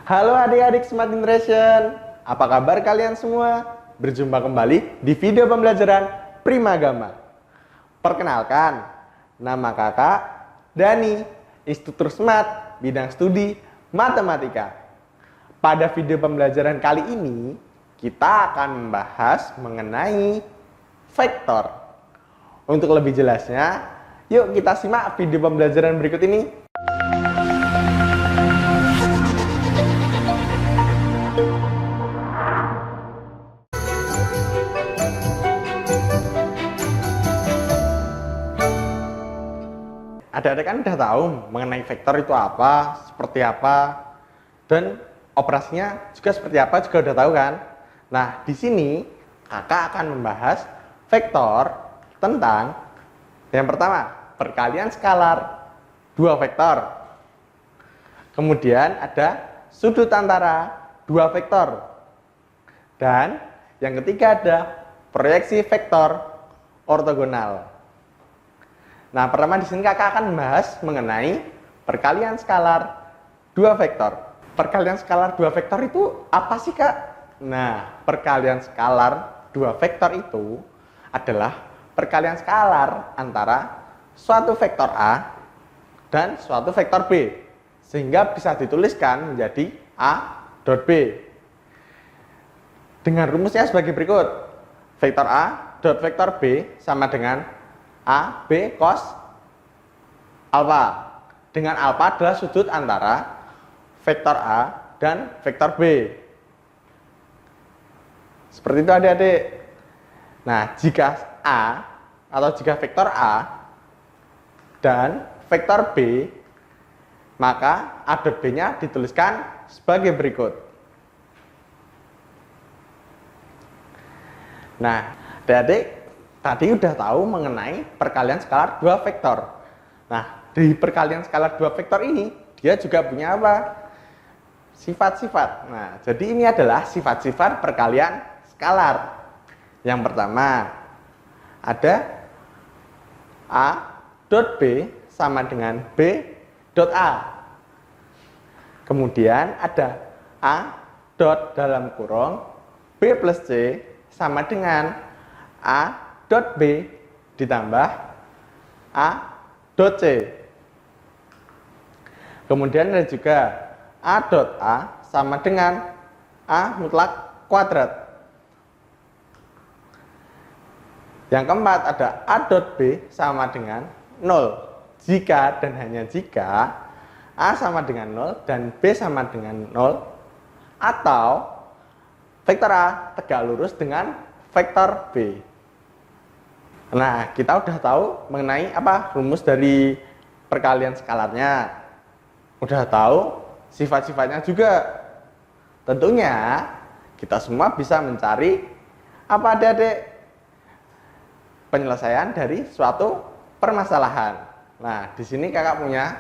Halo adik-adik Smart Generation, apa kabar kalian semua? Berjumpa kembali di video pembelajaran Primagama. Perkenalkan, nama kakak Dani, instruktur Smart, bidang studi Matematika. Pada video pembelajaran kali ini, kita akan membahas mengenai vektor. Untuk lebih jelasnya, yuk kita simak video pembelajaran berikut ini. Adik-adik kan udah tahu mengenai vektor itu apa, seperti apa, dan operasinya juga seperti apa juga udah tahu kan. Nah, di sini kakak akan membahas vektor tentang yang pertama, perkalian skalar dua vektor. Kemudian ada sudut antara dua vektor. Dan yang ketiga ada proyeksi vektor ortogonal. Nah, pertama di sini kakak akan membahas mengenai perkalian skalar dua vektor. Perkalian skalar dua vektor itu apa sih, Kak? Nah, perkalian skalar dua vektor itu adalah perkalian skalar antara suatu vektor A dan suatu vektor B, sehingga bisa dituliskan menjadi A dot B. Dengan rumusnya sebagai berikut. Vektor A dot vektor B sama dengan A, B, cos alfa. Dengan alfa adalah sudut antara vektor A dan vektor B. Seperti itu adik-adik. Nah, jika A atau jika vektor A dan vektor B, maka A dot B-nya dituliskan sebagai berikut. Nah, adik-adik tadi udah tahu mengenai perkalian skalar dua vektor. Nah, di perkalian skalar dua vektor ini, dia juga punya apa? Sifat-sifat. Nah, jadi ini adalah sifat-sifat perkalian skalar. Yang pertama, ada A dot B sama dengan B dot A. Kemudian ada A dot dalam kurung B plus C sama dengan A dot B ditambah A dot C. Kemudian ada juga A dot A sama dengan A mutlak kuadrat. Yang keempat ada A dot B sama dengan 0. Jika dan hanya jika A sama dengan 0 dan B sama dengan 0, atau vektor A tegak lurus dengan vektor B. Nah, kita udah tahu mengenai apa rumus dari perkalian skalarnya. Udah tahu sifat-sifatnya juga. Tentunya kita semua bisa mencari apa adik-adik penyelesaian dari suatu permasalahan. Nah, di sini kakak punya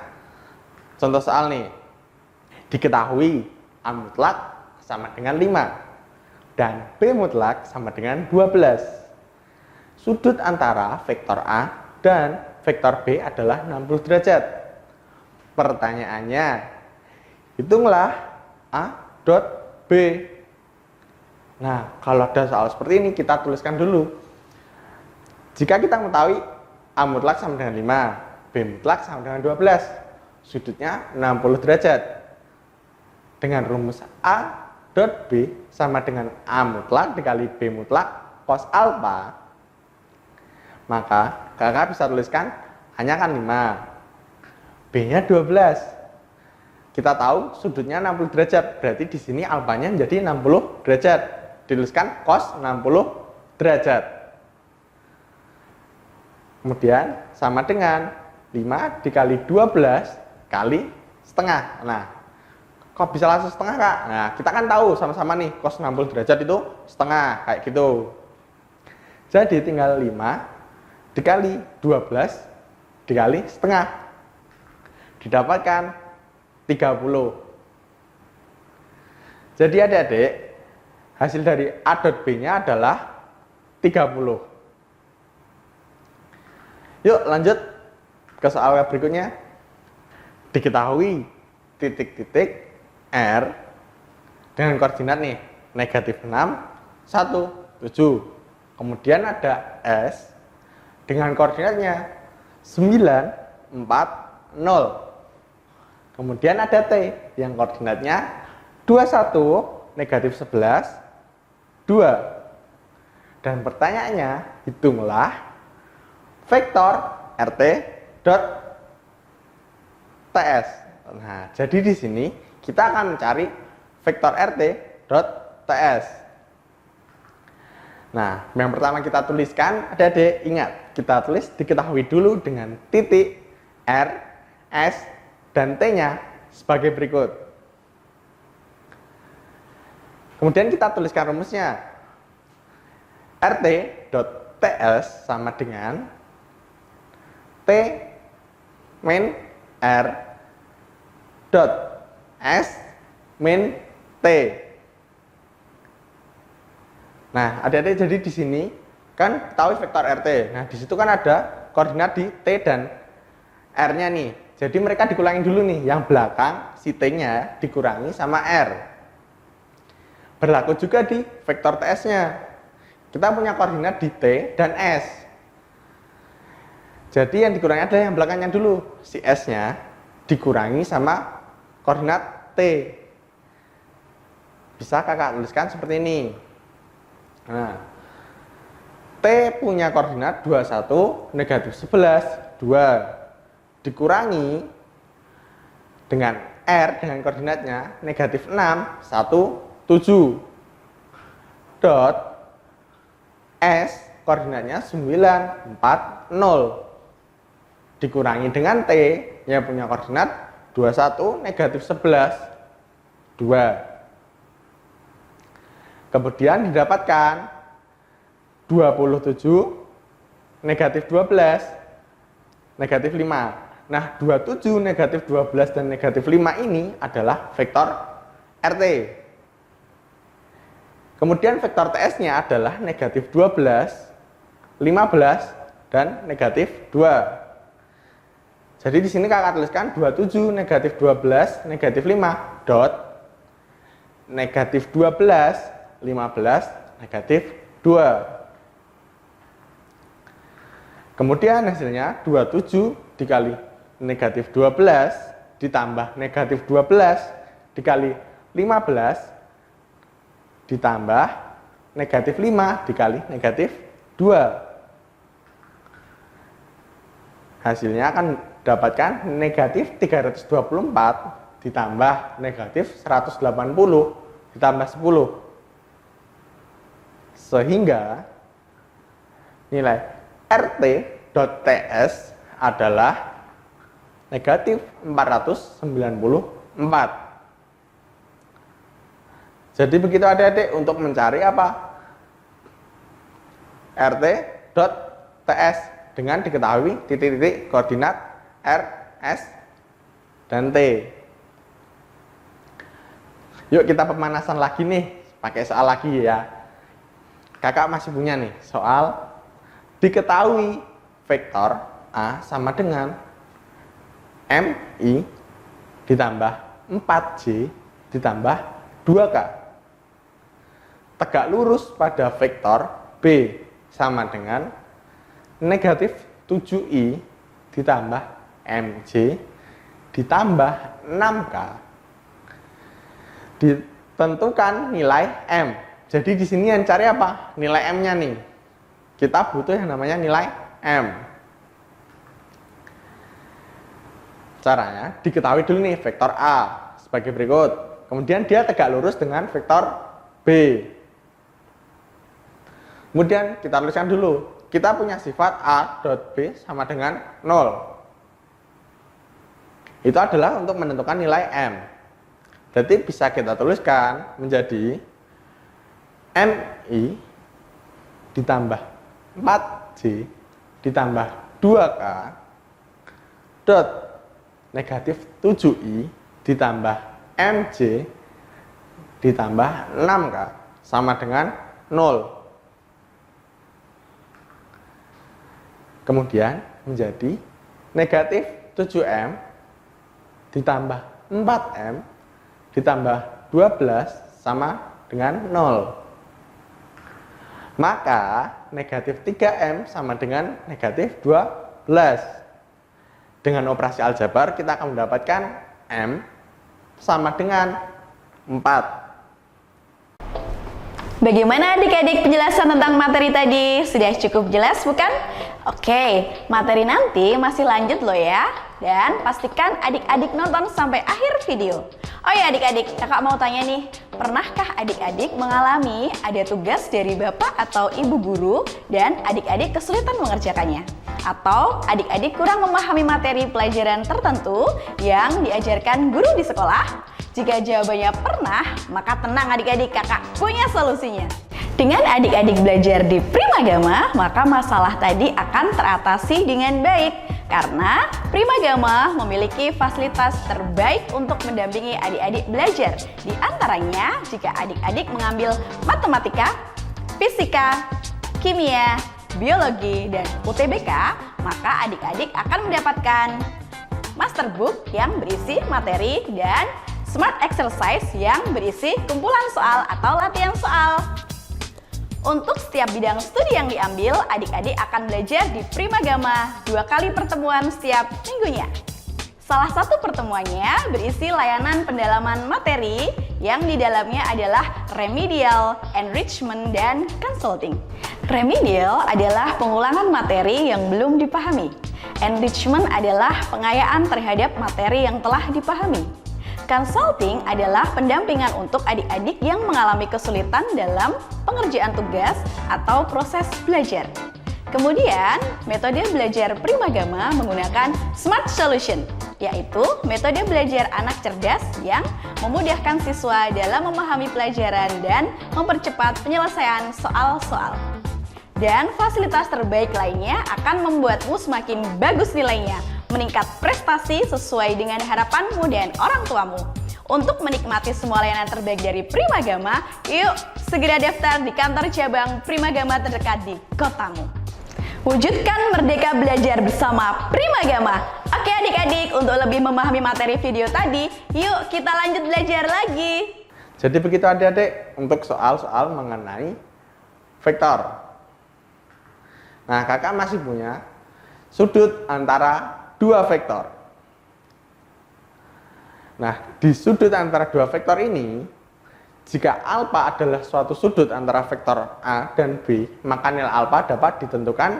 contoh soal nih. Diketahui A mutlak sama dengan 5 dan B mutlak sama dengan 12. Sudut antara vektor A dan vektor B adalah 60 derajat. Pertanyaannya, hitunglah A dot B. Nah, kalau ada soal seperti ini, kita tuliskan dulu. Jika kita mengetahui A mutlak sama dengan 5, B mutlak sama dengan 12, sudutnya 60 derajat. Dengan rumus A dot B sama dengan A mutlak dikali B mutlak cos alfa, maka kakak bisa tuliskan hanya kan 5, B-nya 12. Kita tahu sudutnya 60 derajat, berarti di sini alfanya menjadi 60 derajat. Dituliskan cos 60 derajat. Kemudian sama dengan 5 dikali 12 kali setengah. Nah, kok bisa langsung setengah, Kak? Nah, kita kan tahu sama-sama nih cos 60 derajat itu setengah, kayak gitu. Jadi tinggal 5 dikali 12 dikali setengah, didapatkan 30. Jadi adik-adik, hasil dari A dot B nya adalah 30. Yuk lanjut ke soal berikutnya. Diketahui titik-titik R dengan koordinat nih negatif 6, 1, 7. Kemudian ada S dengan koordinatnya 9, 4, 0. Kemudian ada T yang koordinatnya 21, negatif 11, 2. Dan pertanyaannya, hitunglah vektor RT dot TS. Nah, jadi di sini kita akan mencari vektor RT dot TS. Nah, yang pertama kita tuliskan, adik-adik ingat, kita tulis diketahui dulu dengan titik R, S, dan T-nya sebagai berikut. Kemudian kita tuliskan rumusnya. RT dot TS sama dengan T min R dot S min T. Nah, adik-adik, jadi di sini kan tahu vektor RT. Nah, di situ kan ada koordinat di T dan R-nya nih. Jadi mereka dikurangi dulu nih, yang belakang si T-nya dikurangi sama R. Berlaku juga di vektor TS-nya. Kita punya koordinat di T dan S. Jadi yang dikurangi adalah yang belakangnya dulu. Si S-nya dikurangi sama koordinat T. Bisa kakak tuliskan seperti ini. Nah, T punya koordinat 21, negatif 11, 2. Dikurangi dengan R dengan koordinatnya negatif 6, 1, 7. Dot S koordinatnya 9, 4, 0. Dikurangi dengan T yang punya koordinat 21, negatif 11, 2. Kemudian didapatkan 27, negatif 12, negatif 5. Nah, 27, negatif 12, dan negatif 5 ini adalah vektor RT. Kemudian vektor TS-nya adalah negatif 12, 15, dan negatif 2. Jadi di sini kakak tuliskan 27, negatif 12, negatif 5, dot, negatif 12, 15, negatif 2. Kemudian hasilnya 27 dikali negatif 12 ditambah negatif 12 dikali 15 ditambah negatif 5 dikali negatif 2. Hasilnya akan dapatkan negatif 324 ditambah negatif 180 ditambah 10. Sehingga nilai RT.TS adalah negatif 494. Jadi begitu adik-adik untuk mencari apa? RT.TS dengan diketahui titik-titik koordinat R, S, dan T. Yuk kita pemanasan lagi nih, pakai soal lagi ya. Kakak masih punya nih soal diketahui vektor A sama dengan MI ditambah 4J ditambah 2K. Tegak lurus pada vektor B sama dengan negatif 7I ditambah MJ ditambah 6K. Ditentukan nilai M. Jadi di sini yang cari apa? Nilai M-nya nih. Kita butuh yang namanya nilai M. Caranya diketahui dulu nih vektor A sebagai berikut. Kemudian dia tegak lurus dengan vektor B. Kemudian kita tuliskan dulu. Kita punya sifat A dot B sama dengan 0. Itu adalah untuk menentukan nilai M. Jadi bisa kita tuliskan menjadi MI ditambah 4J ditambah 2K dot negatif 7I ditambah MJ ditambah 6K sama dengan 0. Kemudian menjadi negatif 7M ditambah 4M ditambah 12 sama dengan 0. Maka negatif 3M sama dengan negatif 12. Dengan operasi aljabar kita akan mendapatkan M sama dengan 4. Bagaimana adik-adik penjelasan tentang materi tadi? Sudah cukup jelas bukan? Oke, materi nanti masih lanjut loh ya. Dan pastikan adik-adik nonton sampai akhir video. Oh ya adik-adik, kakak mau tanya nih, pernahkah adik-adik mengalami ada tugas dari bapak atau ibu guru dan adik-adik kesulitan mengerjakannya? Atau adik-adik kurang memahami materi pelajaran tertentu yang diajarkan guru di sekolah? Jika jawabannya pernah, maka tenang adik-adik, kakak punya solusinya. Dengan adik-adik belajar di Primagama, maka masalah tadi akan teratasi dengan baik. Karena Primagama memiliki fasilitas terbaik untuk mendampingi adik-adik belajar. Di antaranya, jika adik-adik mengambil matematika, fisika, kimia, biologi, dan UTBK, maka adik-adik akan mendapatkan masterbook yang berisi materi dan smart exercise yang berisi kumpulan soal atau latihan soal. Untuk setiap bidang studi yang diambil, adik-adik akan belajar di Primagama 2 kali pertemuan setiap minggunya. Salah satu pertemuannya berisi layanan pendalaman materi yang di dalamnya adalah remedial, enrichment, dan consulting. Remedial adalah pengulangan materi yang belum dipahami. Enrichment adalah pengayaan terhadap materi yang telah dipahami. Consulting adalah pendampingan untuk adik-adik yang mengalami kesulitan dalam pengerjaan tugas atau proses belajar. Kemudian, metode belajar Primagama menggunakan Smart Solution, yaitu metode belajar anak cerdas yang memudahkan siswa dalam memahami pelajaran dan mempercepat penyelesaian soal-soal. Dan fasilitas terbaik lainnya akan membuatmu semakin bagus nilainya, meningkat prestasi sesuai dengan harapanmu dan orang tuamu. Untuk menikmati semua layanan terbaik dari Primagama, yuk segera daftar di kantor cabang Primagama terdekat di kotamu. Wujudkan merdeka belajar bersama Primagama. Oke adik-adik, untuk lebih memahami materi video tadi, yuk kita lanjut belajar lagi. Jadi begitu adik-adik untuk soal-soal mengenai vektor. Nah, kakak masih punya sudut antara dua vektor. Nah, di sudut antara dua vektor ini, jika alfa adalah suatu sudut antara vektor A dan B, maka nilai alfa dapat ditentukan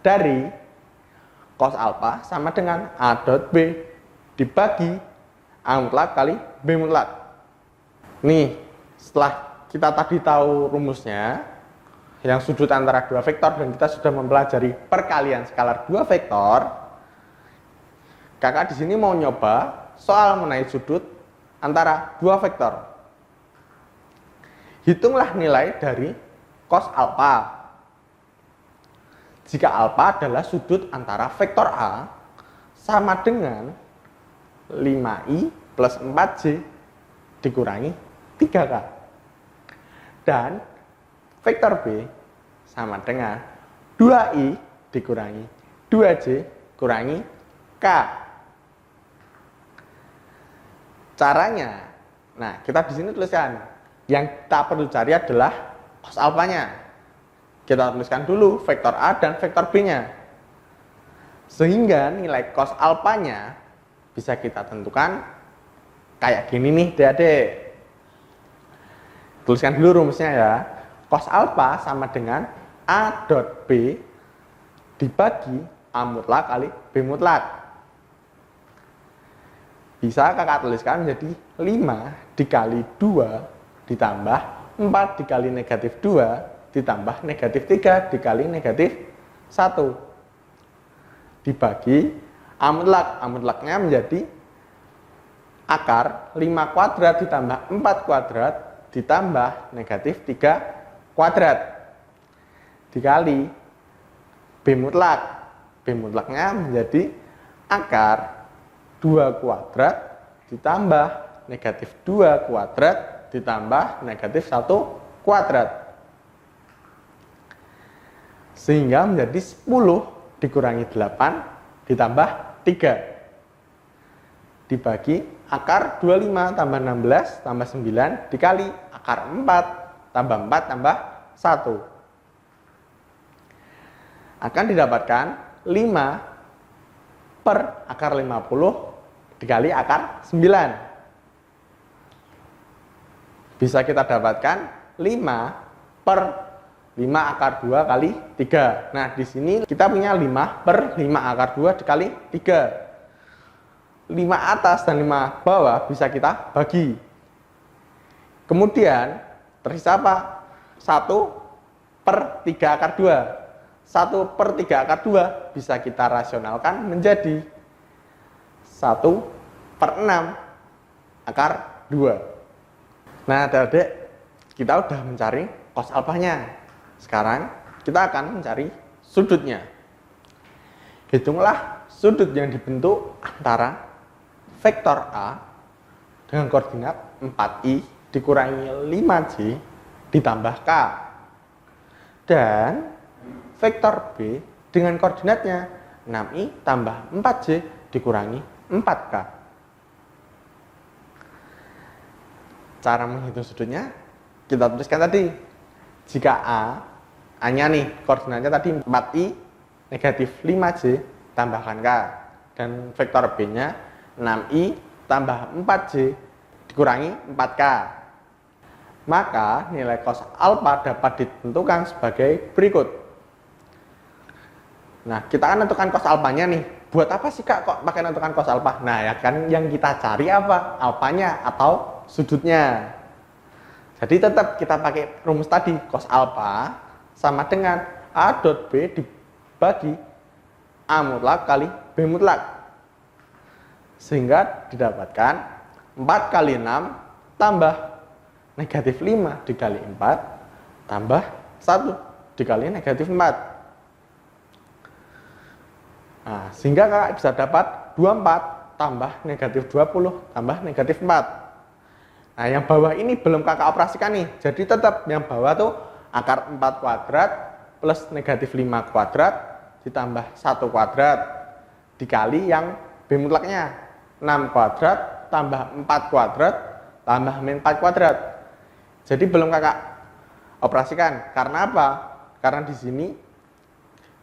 dari cos alfa sama dengan A dot B dibagi A mutlak kali B mutlak. Nih, setelah kita tadi tahu rumusnya, yang sudut antara dua vektor, dan kita sudah mempelajari perkalian skalar dua vektor, kakak di sini mau nyoba soal mengenai sudut antara dua vektor. Hitunglah nilai dari cos alfa. Jika alfa adalah sudut antara vektor A sama dengan 5i plus 4j dikurangi 3k. Dan vektor B sama dengan 2i dikurangi 2j kurangi k. Caranya, nah kita di sini tuliskan, yang kita perlu cari adalah cos alfanya. Kita tuliskan dulu vektor A dan vektor B-nya. Sehingga nilai cos alfanya bisa kita tentukan kayak gini nih, adik-adik. Tuliskan dulu rumusnya ya. Cos alfa sama dengan A dot B dibagi A mutlak kali B mutlak. Bisa kakak tuliskan menjadi 5 dikali 2 ditambah 4 dikali negatif 2 ditambah negatif 3 dikali negatif 1 dibagi A mutlak. A mutlaknya menjadi akar 5 kuadrat ditambah 4 kuadrat ditambah negatif 3 kuadrat dikali B mutlak. B mutlaknya menjadi akar 2 kuadrat ditambah negatif 2 kuadrat ditambah negatif 1 kuadrat. Sehingga menjadi 10 dikurangi 8 ditambah 3 dibagi akar 25 tambah 16 tambah 9 dikali akar 4 tambah 4 tambah 1. Akan didapatkan 5 per akar 50 dikali akar 9. Bisa kita dapatkan 5 per 5 akar 2 kali 3. Nah, di sini kita punya 5 per 5 akar 2 dikali 3. 5 atas dan 5 bawah bisa kita bagi. Kemudian tersisa apa? 1 per 3 akar 2. 1 per 3 akar 2 bisa kita rasionalkan menjadi 1 per 6 akar 2. Nah, adik-adik, kita udah mencari cos alfanya. Sekarang kita akan mencari sudutnya. Hitunglah sudut yang dibentuk antara vektor A dengan koordinat 4i dikurangi 5j ditambah k. Dan vektor B dengan koordinatnya 6i tambah 4j dikurangi 4k. Cara menghitung sudutnya kita tuliskan tadi. Jika A-nya nih koordinatnya tadi 4i negatif 5j tambahkan k. Dan vektor B-nya 6i tambah 4j dikurangi 4k. Maka nilai cos alfa dapat ditentukan sebagai berikut. Nah, kita akan tentukan cos alfanya nih. Buat apa sih Kak kok pakai tentukan cos alfa? Nah, ya kan yang kita cari apa? Alfanya atau sudutnya. Jadi tetap kita pakai rumus tadi. Cos alfa sama dengan A dot B dibagi A mutlak kali B mutlak. Sehingga didapatkan 4 kali 6 tambah negatif 5 dikali 4 tambah 1 dikali negatif 4. Nah, sehingga kakak bisa dapat 24 tambah negatif 20 tambah negatif 4. Nah, yang bawah ini belum kakak operasikan nih. Jadi tetap yang bawah tuh akar 4 kuadrat plus negatif 5 kuadrat ditambah 1 kuadrat dikali yang B mutlaknya 6 kuadrat tambah 4 kuadrat tambah min 4 kuadrat. Jadi belum kakak operasikan. Karena apa? Karena di sini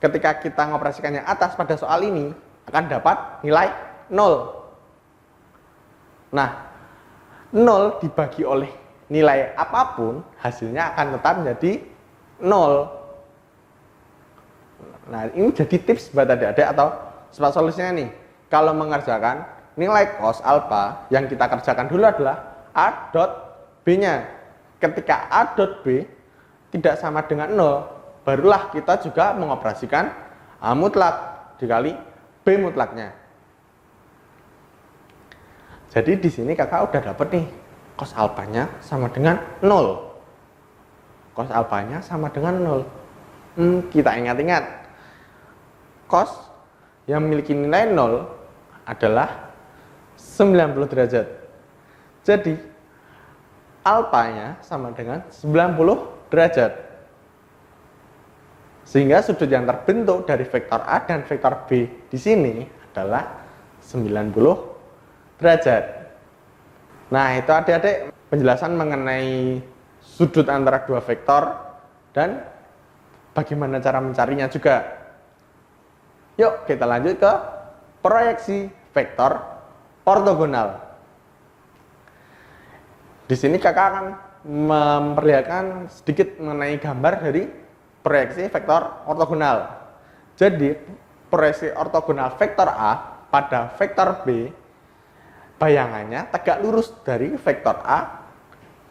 ketika kita mengoperasikannya atas pada soal ini akan dapat nilai 0. Nah, 0 dibagi oleh nilai apapun hasilnya akan tetap menjadi 0. Nah, ini jadi tips buat adik-adik atau soal solusinya nih. Kalau mengerjakan nilai cos alfa yang kita kerjakan dulu adalah A dot B-nya. Ketika A dot B tidak sama dengan 0, barulah kita juga mengoperasikan A mutlak dikali B mutlaknya. Jadi di sini kakak udah dapet nih cos alfanya sama dengan 0. Cos alfanya sama dengan 0. Kita ingat-ingat. Cos yang memiliki nilai 0 adalah 90 derajat. Jadi alfanya sama dengan 90 derajat. Sehingga sudut yang terbentuk dari vektor A dan vektor B di sini adalah 90 derajat. Nah, itu adik-adik penjelasan mengenai sudut antara dua vektor dan bagaimana cara mencarinya juga. Yuk kita lanjut ke proyeksi vektor ortogonal. Di sini kakak akan memperlihatkan sedikit mengenai gambar dari proyeksi vektor ortogonal. Jadi proyeksi ortogonal vektor A pada vektor B, bayangannya tegak lurus dari vektor A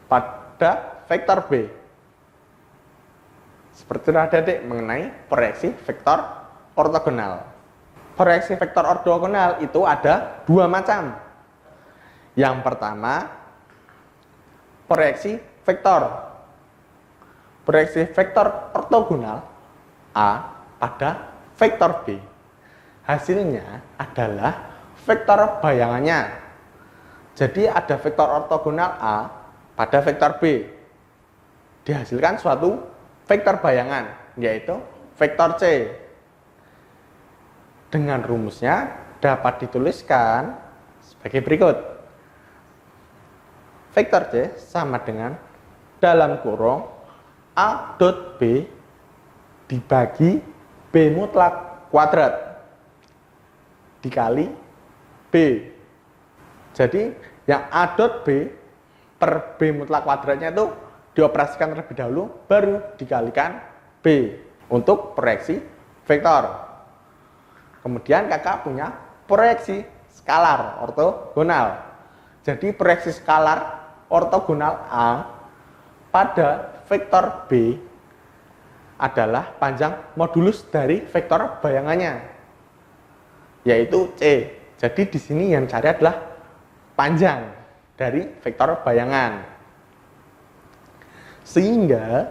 pada vektor B. Seperti itu adik-adik mengenai proyeksi vektor ortogonal. Proyeksi vektor ortogonal itu ada dua macam. Yang pertama, proyeksi vektor. Proyeksi vektor ortogonal A pada vektor B. Hasilnya adalah vektor bayangannya. Jadi ada vektor ortogonal A pada vektor B. Dihasilkan suatu vektor bayangan, yaitu vektor C. Dengan rumusnya dapat dituliskan sebagai berikut. Vektor C sama dengan dalam kurung A dot B dibagi B mutlak kuadrat dikali B. Jadi yang A dot B per B mutlak kuadratnya itu dioperasikan terlebih dahulu, baru dikalikan B untuk proyeksi vektor. Kemudian kakak punya proyeksi skalar ortogonal. Jadi proyeksi skalar ortogonal A pada vektor B adalah panjang modulus dari vektor bayangannya, yaitu C. Jadi di sini yang cari adalah panjang dari vektor bayangan. Sehingga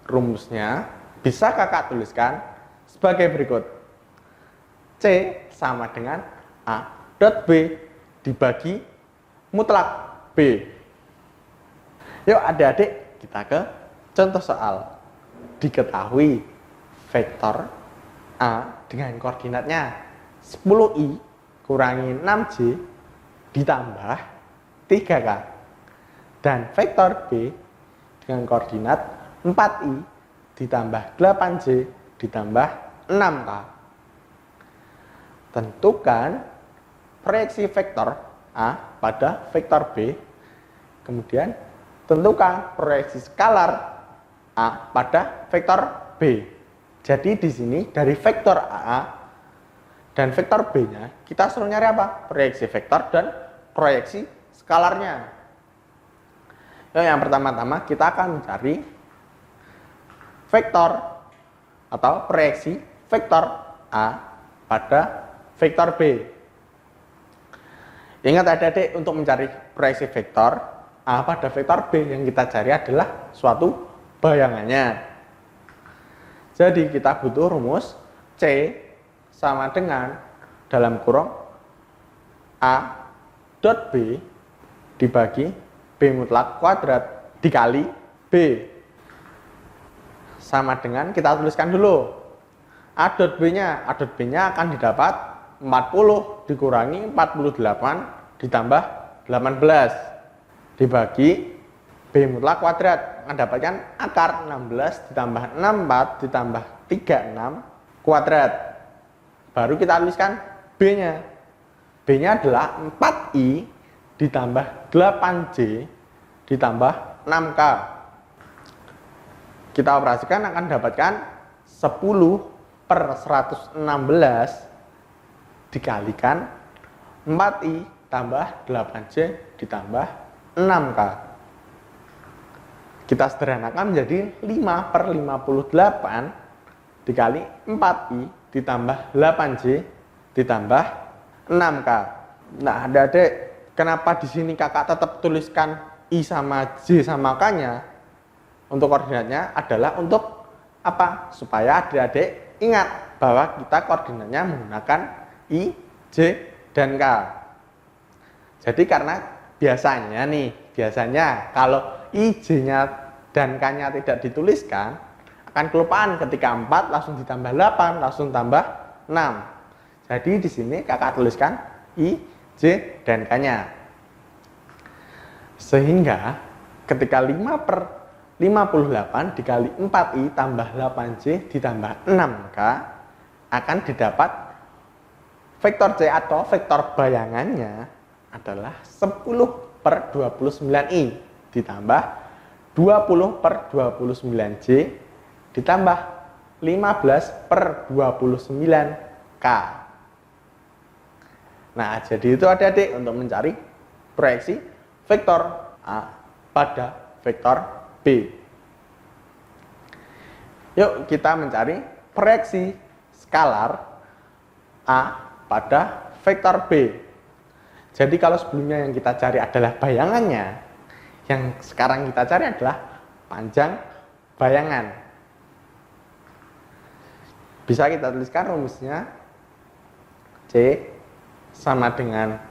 rumusnya bisa kakak tuliskan sebagai berikut. C sama dengan A dot B dibagi mutlak B. Yuk adik-adik kita ke contoh soal. Diketahui vektor A dengan koordinatnya 10i kurangi 6j ditambah 3k. Dan vektor B dengan koordinat 4i ditambah 8j ditambah 6k. Tentukan proyeksi vektor A pada vektor B. Kemudian tentukan proyeksi skalar A pada vektor B. Jadi di sini dari vektor A dan vektor B-nya kita suruh nyari apa? Proyeksi vektor dan proyeksi skalarnya. Yang pertama-tama kita akan mencari vektor atau proyeksi vektor A pada vektor B. Ingat adik-adik, untuk mencari proyeksi vektor A pada vektor B yang kita cari adalah suatu bayangannya. Jadi kita butuh rumus C sama dengan dalam kurung A dot B dibagi B mutlak kuadrat dikali B. Sama dengan kita tuliskan dulu A dot B-nya. A dot B-nya akan didapat 40 dikurangi 48 ditambah 18 dibagi B mutlak kuadrat. Mendapatkan akar 16 ditambah 64 ditambah 36 kuadrat. Baru kita tuliskan B-nya. B-nya adalah 4i ditambah 8j ditambah 6k. Kita operasikan akan dapatkan 10 per 116 dikalikan 4i tambah 8j ditambah 6k. Kita sederhanakan menjadi 5 per 58 dikali 4i ditambah 8j ditambah 6k. Nah, adik-adik, kenapa di sini kakak tetap tuliskan I sama J sama K-nya? Untuk koordinatnya adalah untuk apa? Supaya adik-adik ingat bahwa kita koordinatnya menggunakan I, J, dan K. Jadi karena biasanya kalau I, J-nya dan K-nya tidak dituliskan, akan kelupaan ketika 4 langsung ditambah 8, langsung tambah 6. Jadi di sini kakak tuliskan I, J, dan K-nya. Sehingga ketika 5 per 58 dikali 4i tambah 8j ditambah 6k akan didapat vektor C atau vektor bayangannya adalah 10 per 29i ditambah 20 per 29j ditambah 15 per 29k. Nah, jadi itu adik-adik untuk mencari proyeksi vektor A pada vektor B. Yuk kita mencari proyeksi skalar A pada vektor B. Jadi kalau sebelumnya yang kita cari adalah bayangannya, yang sekarang kita cari adalah panjang bayangan. Bisa kita tuliskan rumusnya C sama dengan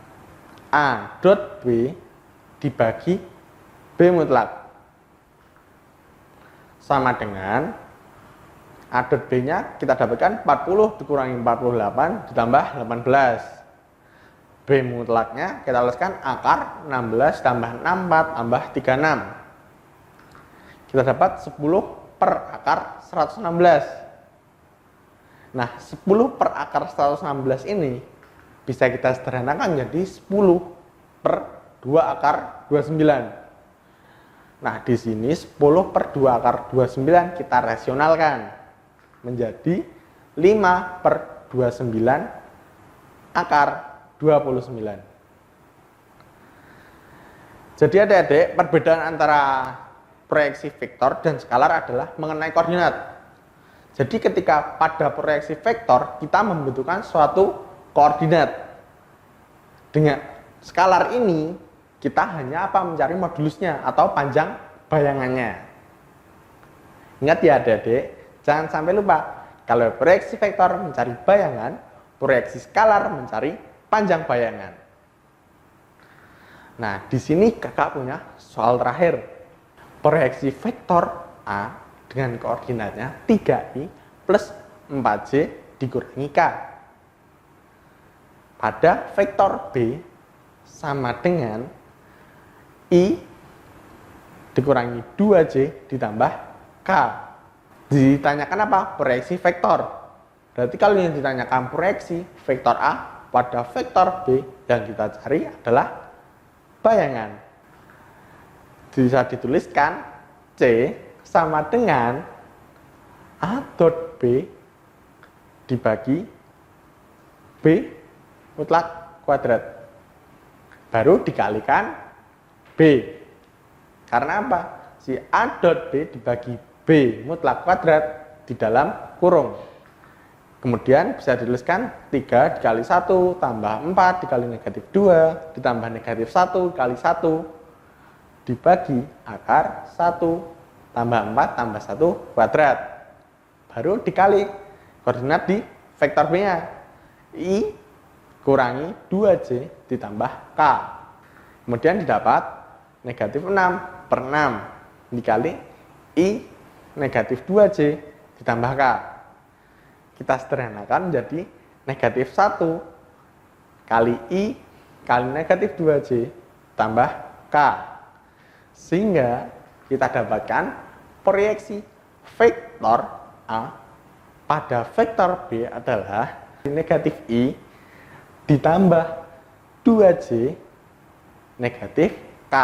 A dot B dibagi B mutlak sama dengan A dot B nya kita dapatkan 40 dikurangi 48 ditambah 18. B mutlaknya kita tuliskan akar 16 tambah 64 tambah 36. kita dapat 10 per akar 116. Nah, 10 per akar 116 ini bisa kita sederhanakan jadi 10 per 2 akar 29. Nah, di sini 10 per 2 akar 29 kita rasionalkan menjadi 5 per 29 akar 29. Jadi adik-adik, perbedaan antara proyeksi vektor dan skalar adalah mengenai koordinat. Jadi ketika pada proyeksi vektor kita membutuhkan suatu koordinat. Dengan skalar ini kita hanya mencari modulusnya atau panjang bayangannya. Ingat ya adik-adik, jangan sampai lupa kalau proyeksi vektor mencari bayangan, proyeksi skalar mencari panjang bayangan. Nah, di sini kakak punya soal terakhir. Proyeksi vektor A dengan koordinatnya 3i plus 4j dikurangi k. Pada vektor B sama dengan i dikurangi 2j ditambah k. Ditanyakan apa? Proyeksi vektor. Berarti kalau yang ditanyakan proyeksi vektor A pada vektor B, yang kita cari adalah bayangan. Bisa dituliskan C sama dengan A dot B dibagi B mutlak kuadrat. Baru dikalikan B. Karena apa? Si A dot B dibagi B mutlak kuadrat di dalam kurung. Kemudian bisa dituliskan 3 dikali 1 tambah 4 dikali negatif 2 ditambah negatif 1 dikali 1 dibagi akar 1 tambah 4 tambah 1 kuadrat. Baru dikali koordinat di vektor B-nya. I kurangi 2J ditambah K. Kemudian didapat negatif 6 per 6 dikali I negatif 2J ditambah K. Kita sederhanakan menjadi negatif 1 kali I kali negatif 2J tambah K. Sehingga kita dapatkan proyeksi vektor A pada vektor B adalah negatif I ditambah 2J negatif K.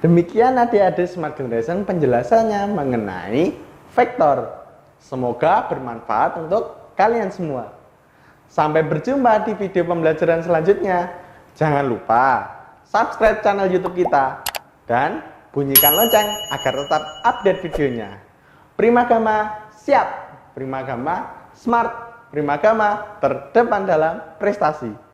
Demikian adik-adik Smart Generation penjelasannya mengenai vektor. Semoga bermanfaat untuk kalian semua. Sampai berjumpa di video pembelajaran selanjutnya. Jangan lupa subscribe channel YouTube kita dan bunyikan lonceng agar tetap update videonya. Primagama siap, Primagama smart, Primagama terdepan dalam prestasi.